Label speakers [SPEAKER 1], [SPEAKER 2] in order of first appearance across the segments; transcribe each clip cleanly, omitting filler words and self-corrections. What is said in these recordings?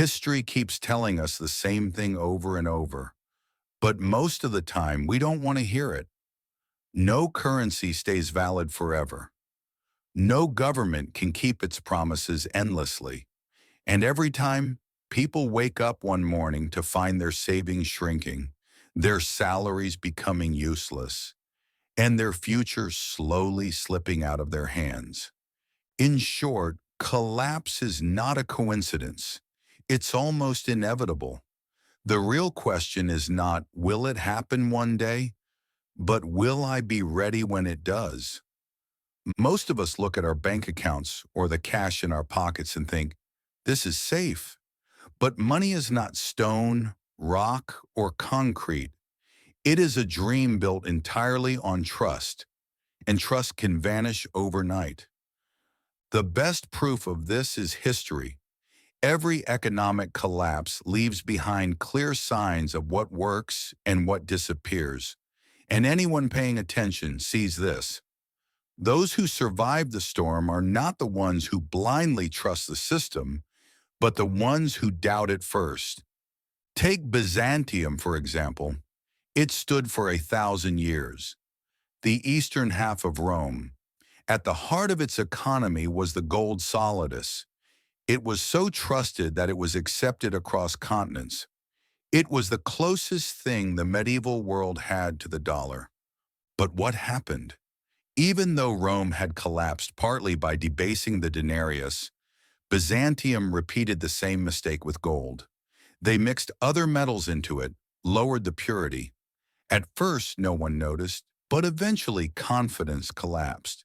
[SPEAKER 1] History keeps telling us the same thing over and over, but most of the time we don't want to hear it. No currency stays valid forever. No government can keep its promises endlessly. And every time people wake up one morning to find their savings shrinking, their salaries becoming useless, and their future slowly slipping out of their hands. In short, collapse is not a coincidence. It's almost inevitable. The real question is not, will it happen one day? But will I be ready when it does? Most of us look at our bank accounts or the cash in our pockets and think, this is safe. But money is not stone, rock, or concrete. It is a dream built entirely on trust, and trust can vanish overnight. The best proof of this is history. Every economic collapse leaves behind clear signs of what works and what disappears, and anyone paying attention sees this. Those who survive the storm are not the ones who blindly trust the system, but the ones who doubt it first. Take Byzantium, for example. It stood for 1,000 years. The eastern half of Rome. At the heart of its economy was the gold solidus. It was so trusted that it was accepted across continents. It was the closest thing the medieval world had to the dollar. But what happened? Even though Rome had collapsed partly by debasing the denarius, Byzantium repeated the same mistake with gold. They mixed other metals into it, lowered the purity. At first, no one noticed, but eventually confidence collapsed.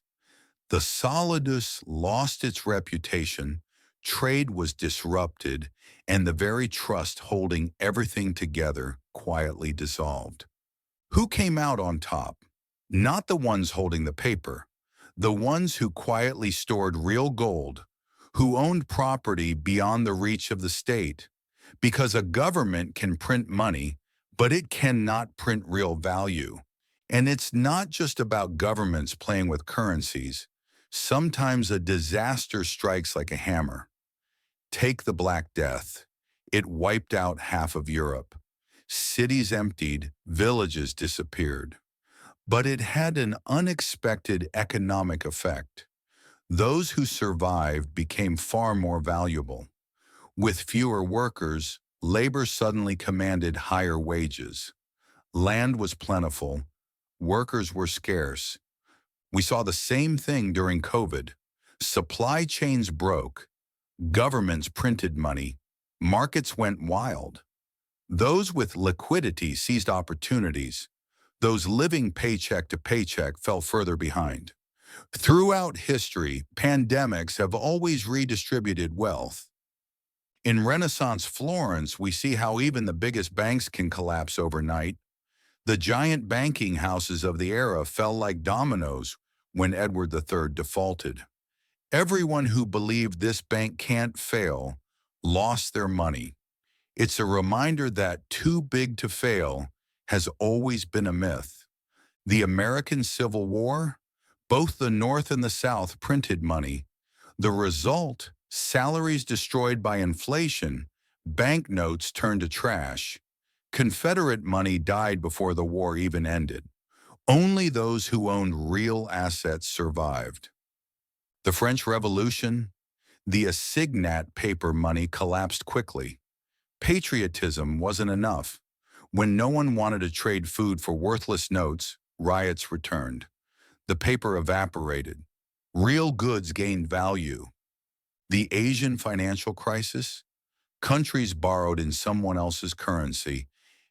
[SPEAKER 1] The solidus lost its reputation, trade was disrupted, and the very trust holding everything together quietly dissolved. Who came out on top? Not the ones holding the paper, the ones who quietly stored real gold, who owned property beyond the reach of the state. Because a government can print money, but it cannot print real value. And it's not just about governments playing with currencies. Sometimes a disaster strikes like a hammer. Take the Black Death. It wiped out half of Europe. Cities emptied, villages disappeared. But it had an unexpected economic effect. Those who survived became far more valuable. With fewer workers, labor suddenly commanded higher wages. Land was plentiful, workers were scarce. We saw the same thing during COVID. Supply chains broke, governments printed money, markets went wild. Those with liquidity seized opportunities. Those living paycheck to paycheck fell further behind. Throughout history, pandemics have always redistributed wealth. In Renaissance Florence, we see how even the biggest banks can collapse overnight. The giant banking houses of the era fell like dominoes when Edward III defaulted. Everyone who believed this bank can't fail lost their money. It's a reminder that too big to fail has always been a myth. The American Civil War, both the North and the South printed money. The result, salaries destroyed by inflation, banknotes turned to trash. Confederate money died before the war even ended. Only those who owned real assets survived. The French Revolution, the assignat paper money collapsed quickly. Patriotism wasn't enough. When no one wanted to trade food for worthless notes, riots returned. The paper evaporated. Real goods gained value. The Asian financial crisis? Countries borrowed in someone else's currency,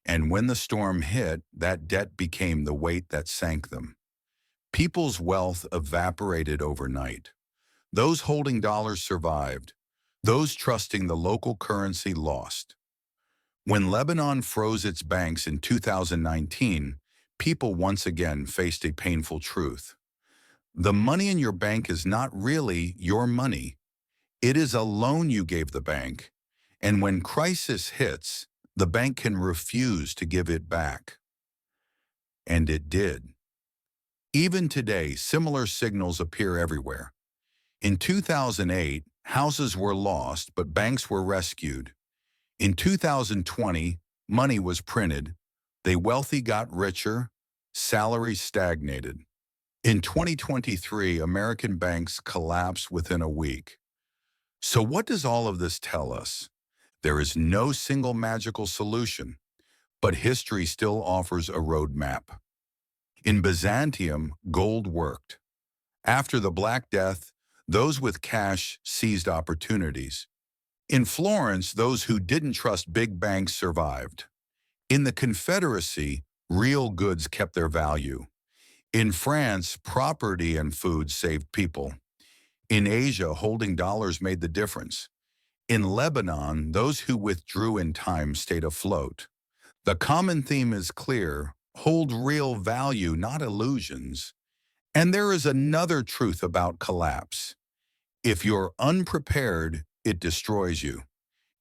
[SPEAKER 1] and when the storm hit, that debt became the weight that sank them. People's wealth evaporated overnight. Those holding dollars survived. Those trusting the local currency lost. When Lebanon froze its banks in 2019, people once again faced a painful truth. The money in your bank is not really your money. It is a loan you gave the bank, and when crisis hits, the bank can refuse to give it back. And it did. Even today, similar signals appear everywhere. In 2008, houses were lost, but banks were rescued. In 2020, money was printed, the wealthy got richer, salaries stagnated. In 2023, American banks collapsed within a week. So what does all of this tell us? There is no single magical solution, but history still offers a roadmap. In Byzantium, gold worked. After the Black Death, those with cash seized opportunities. In Florence, those who didn't trust big banks survived. In the Confederacy, real goods kept their value. In France, property and food saved people. In Asia, holding dollars made the difference. In Lebanon, those who withdrew in time stayed afloat. The common theme is clear: hold real value, not illusions. And there is another truth about collapse. If you're unprepared, it destroys you.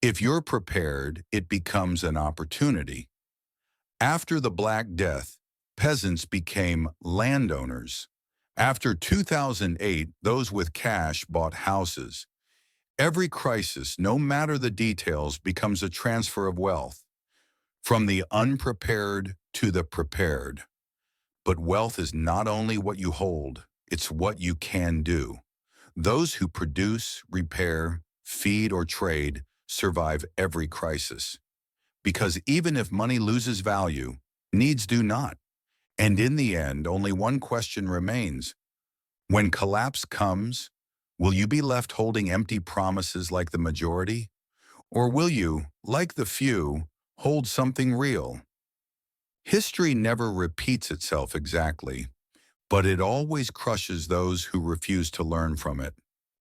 [SPEAKER 1] If you're prepared, it becomes an opportunity. After the Black Death, peasants became landowners. After 2008, those with cash bought houses. Every crisis, no matter the details, becomes a transfer of wealth, from the unprepared to the prepared. But wealth is not only what you hold, it's what you can do. Those who produce, repair, feed, or trade survive every crisis. Because even if money loses value, needs do not. And in the end, only one question remains. When collapse comes, will you be left holding empty promises like the majority? Or will you, like the few, hold something real? History never repeats itself exactly, but it always crushes those who refuse to learn from it.